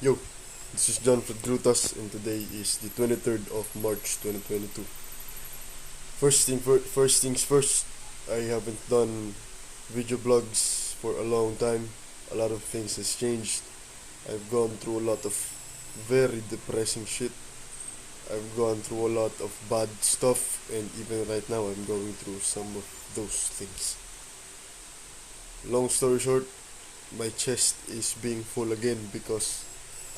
Yo, this is John from Drutas, and today is the 23rd of March 2022. First things first, I haven't done video blogs for a long time. A lot of things has changed. I've gone through a lot of very depressing shit. I've gone through a lot of bad stuff, and even right now I'm going through some of those things. Long story short, my chest is being full again because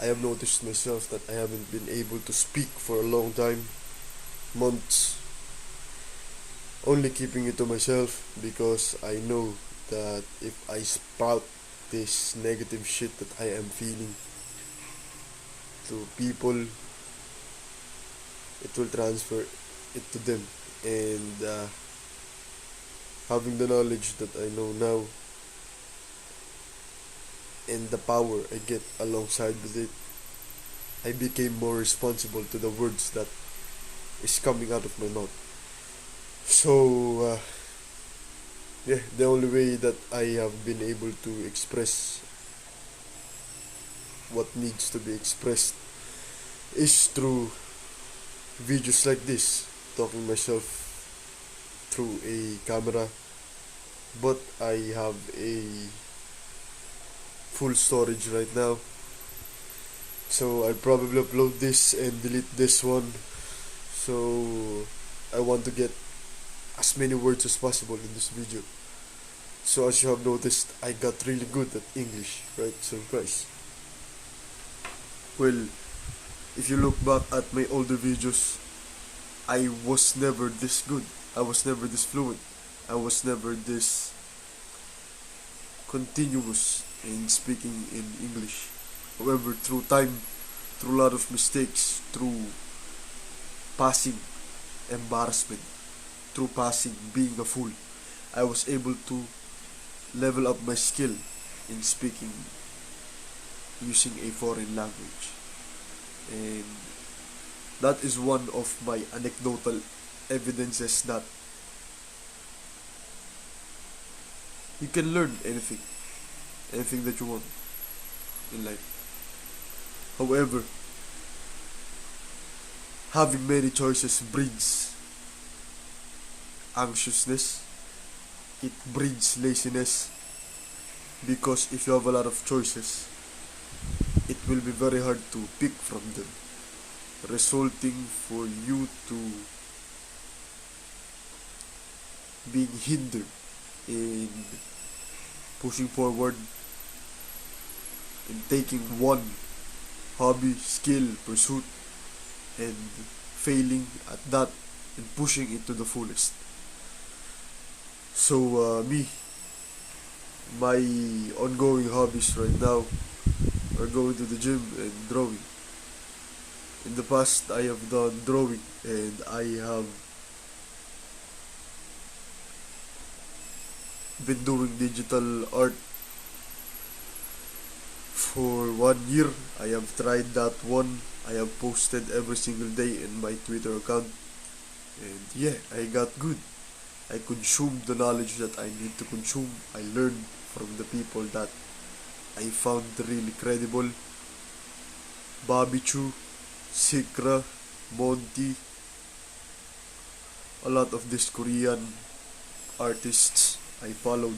I have noticed myself that I haven't been able to speak for a long time, months, only keeping it to myself because I know that if I spout this negative shit that I am feeling to people, it will transfer it to them. And having the knowledge that I know now and the power I get alongside with it, I became more responsible to the words that is coming out of my mouth. So, the only way that I have been able to express what needs to be expressed is through videos like this, talking myself through a camera. But I have a full storage right now, so I'll probably upload this and delete this one. So I want to get as many words as possible in this video. So as you have noticed, I got really good at English, right? Surprise. Well, if you look back at my older videos, I was never this good. I was never this fluent. I was never this continuous in speaking in English. However, through time, through a lot of mistakes, through passing embarrassment, through passing being a fool, I was able to level up my skill in speaking using a foreign language. And that is one of my anecdotal evidences that you can learn anything that you want in life. However, having many choices breeds anxiousness, it breeds laziness, because if you have a lot of choices, it will be very hard to pick from them, resulting for you to being hindered in pushing forward in taking one hobby, skill, pursuit, and failing at that and pushing it to the fullest. So my ongoing hobbies right now are going to the gym and drawing. In the past, I have done drawing, and I have been doing digital art for 1 year. I have tried that one. I have posted every single day in my Twitter account, and yeah, I got good. I consumed the knowledge that I need to consume. I learned from the people that I found really credible. Bobby Chu, Sikra, Monty, a lot of these Korean artists I followed.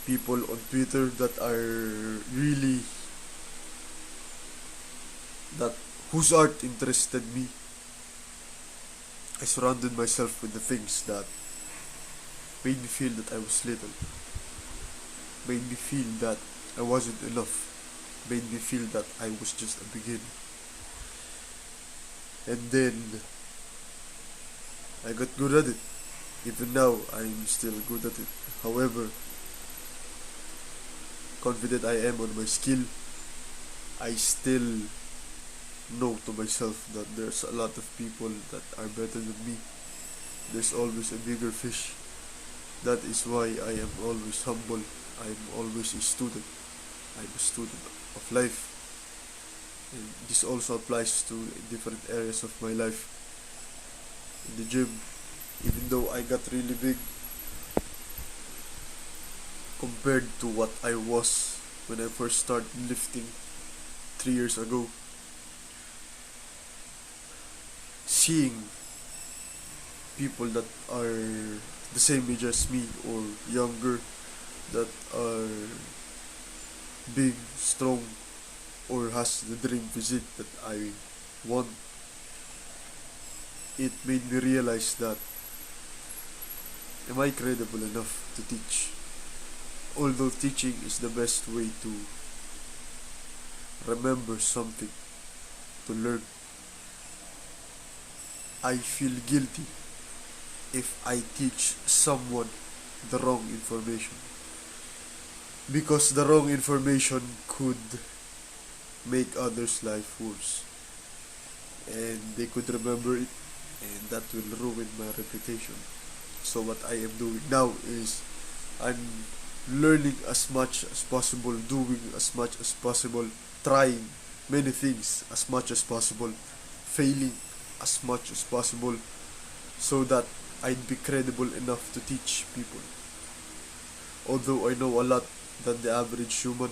People on Twitter that are really whose art interested me. I surrounded myself with the things that made me feel that I was little, made me feel that I wasn't enough, made me feel that I was just a beginner. And then I got good at it. Even now, I'm still good at it. However, confident I am on my skill, I still know to myself that there's a lot of people that are better than me. There's always a bigger fish. That is why I am always humble. I am always a student. I'm a student of life. And this also applies to different areas of my life. In the gym, even though I got really big compared to what I was when I first started lifting, 3 years ago, seeing people that are the same age as me or younger, that are big, strong, or has the dream physique that I want, it made me realize that, am I credible enough to teach? Although teaching is the best way to remember something, to learn, I feel guilty if I teach someone the wrong information. Because the wrong information could make others' life worse. And they could remember it, and that will ruin my reputation. So what I am doing now is I'm learning as much as possible, doing as much as possible, trying many things as much as possible, failing as much as possible, so that I'd be credible enough to teach people. Although I know a lot than the average human,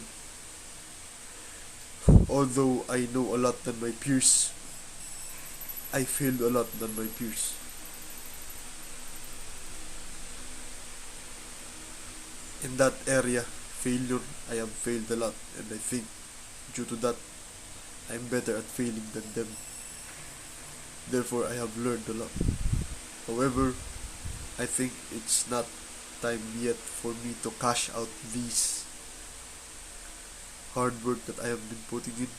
although I know a lot than my peers, I failed a lot than my peers. In that area, failure, I have failed a lot, and I think due to that, I'm better at failing than them. Therefore, I have learned a lot. However, I think it's not time yet for me to cash out these hard work that I have been putting in.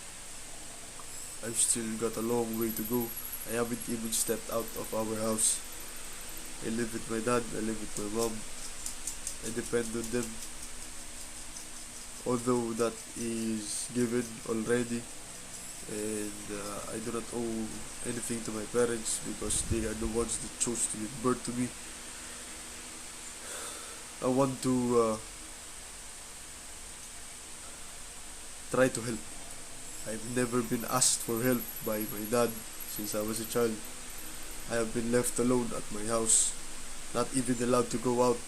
I've still got a long way to go. I haven't even stepped out of our house. I live with my dad, I live with my mom. I depend on them. Although that is given already, and I do not owe anything to my parents because they are the ones that chose to give birth to me. I want to try to help. I've never been asked for help by my dad since I was a child. I have been left alone at my house, not even allowed to go out.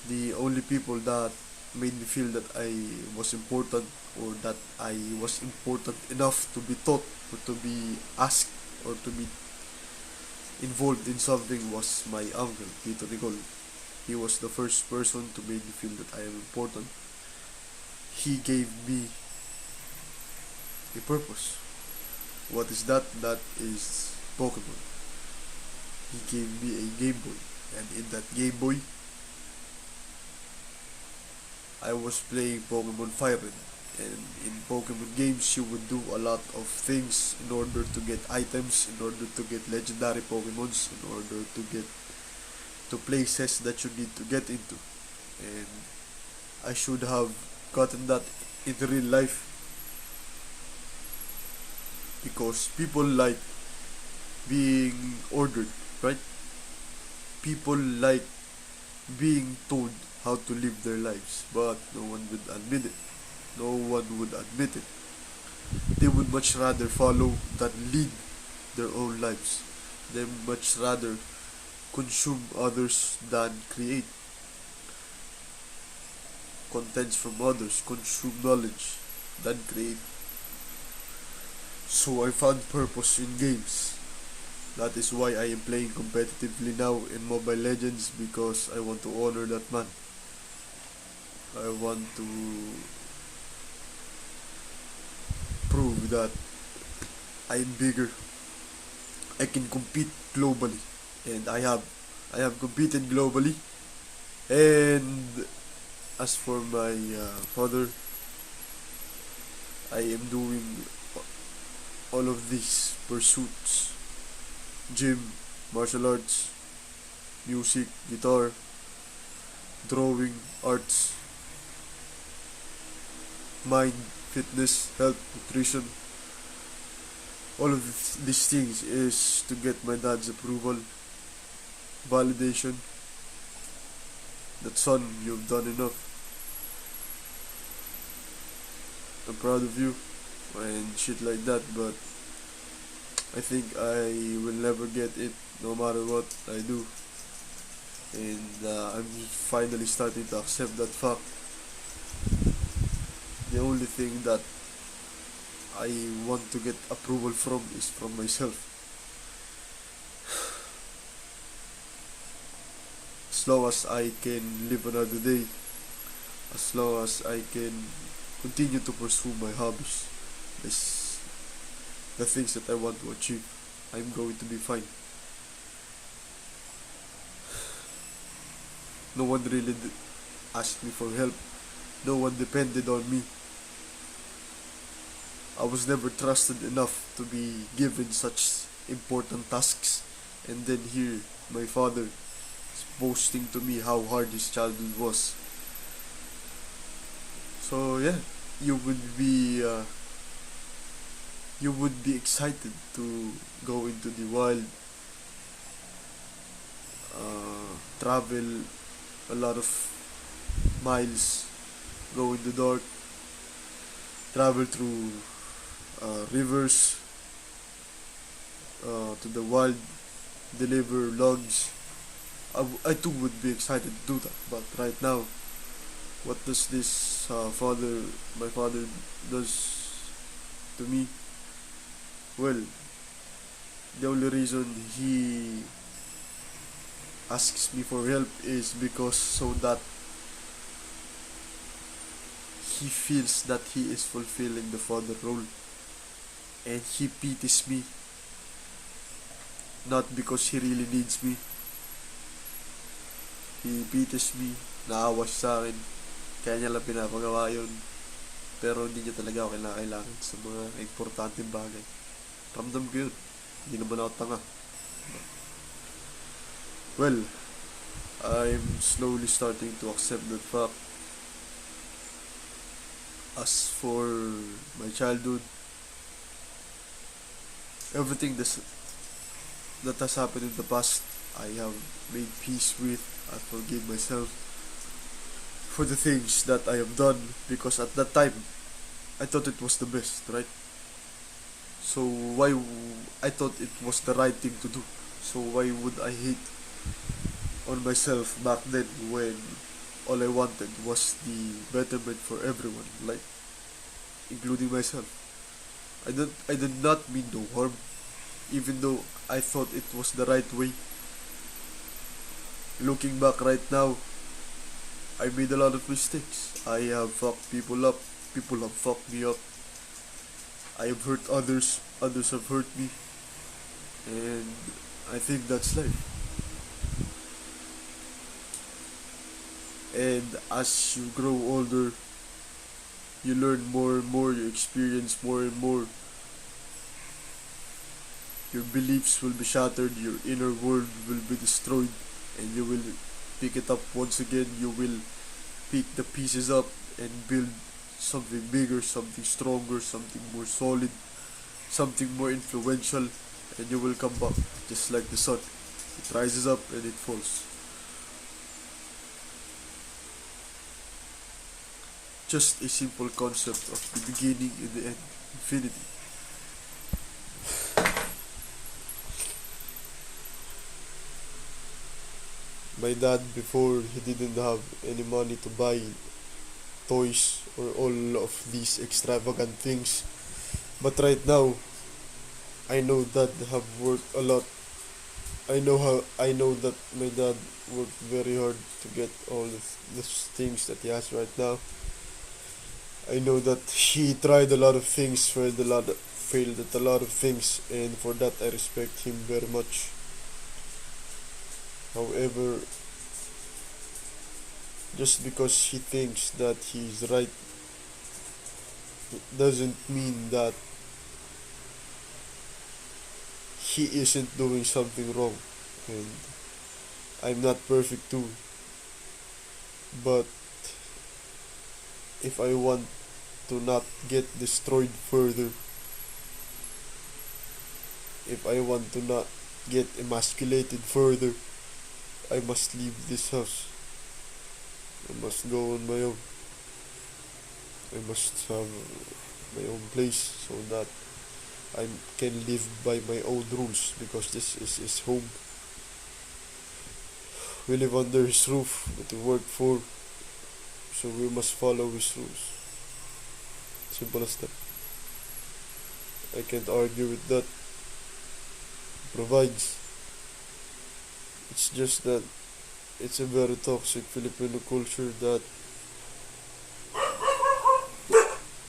The only people that made me feel that I was important, or that I was important enough to be taught or to be asked or to be involved in something, was my uncle, Tito Nicol. He was the first person to make me feel that I am important. He gave me a purpose. What is that? That is Pokemon. He gave me a Game Boy, and in that Game Boy, I was playing Pokemon Fire Red. And in Pokemon games, you would do a lot of things in order to get items, in order to get legendary Pokemons, in order to get to places that you need to get into. And I should have gotten that in real life, because people like being ordered, right? People like being told how to live their lives, but no one would admit it. No one would admit it. They would much rather follow than lead their own lives. They much rather consume others than create contents from others, consume knowledge than create. So I found purpose in games. That is why I am playing competitively now in Mobile Legends, because I want to honor that man. I want to prove that I am bigger. I can compete globally, and I have competed globally. And as for my father, I am doing all of these pursuits: gym, martial arts, music, guitar, drawing, arts, mind, fitness, health, nutrition. All of these things is to get my dad's approval, validation, that son, you've done enough. I'm proud of you, and shit like that. But I think I will never get it, no matter what I do. And I'm finally starting to accept that fact. The only thing that I want to get approval from is from myself. As long as I can live another day, as long as I can continue to pursue my hobbies, is the things that I want to achieve, I'm going to be fine. No one really asked me for help. No one depended on me. I was never trusted enough to be given such important tasks. And then here, my father is boasting to me how hard his childhood was. So yeah, you would be uh, you would be excited to go into the wild, travel a lot of miles, go in the dark, travel through rivers to the wild, deliver logs. I too would be excited to do that. But right now, what does this my father does to me? Well, the only reason he asks me for help is because so that he feels that he is fulfilling the father role, and he pities me, not because he really needs me. He pities me, naawa siya sa akin, kaya niya lang pinapagawa yun, pero hindi niya talaga ako kailangan sa mga importanteng bagay. Ramdam ko yun, hindi naman ako tanga. Well, I'm slowly starting to accept that fact. As for my childhood, everything that has happened in the past, I have made peace with. I forgive myself for the things that I have done, because at that time I thought it was the best, right? So why I thought it was the right thing to do. So why would I hate on myself back then when all I wanted was the betterment for everyone, like including myself. I did not mean no harm, even though I thought it was the right way. Looking back right now, I made a lot of mistakes. I have fucked people up. People have fucked me up. I have hurt others. Others have hurt me. And I think that's life. And as you grow older, you learn more and more, you experience more and more. Your beliefs will be shattered, your inner world will be destroyed, and you will pick it up once again. You will pick the pieces up and build something bigger, something stronger, something more solid, something more influential, and you will come back just like the sun. It rises up and it falls. Just a simple concept of the beginning and the end, infinity. My dad, before, he didn't have any money to buy toys or all of these extravagant things. But right now, I know that have worked a lot. I know that my dad worked very hard to get all the things that he has right now. I know that he tried a lot of things, failed at a lot of things, and for that I respect him very much. However, just because he thinks that he's right doesn't mean that he isn't doing something wrong. And I'm not perfect too. But if I want to not get destroyed further, if I want to not get emasculated further, I must leave this house. I must go on my own. I must have my own place so that I can live by my own rules, because this is his home. We live under his roof that we work for, so we must follow his rules. Simple as that. I can't argue with that. Provides. It's just that it's a very toxic Filipino culture that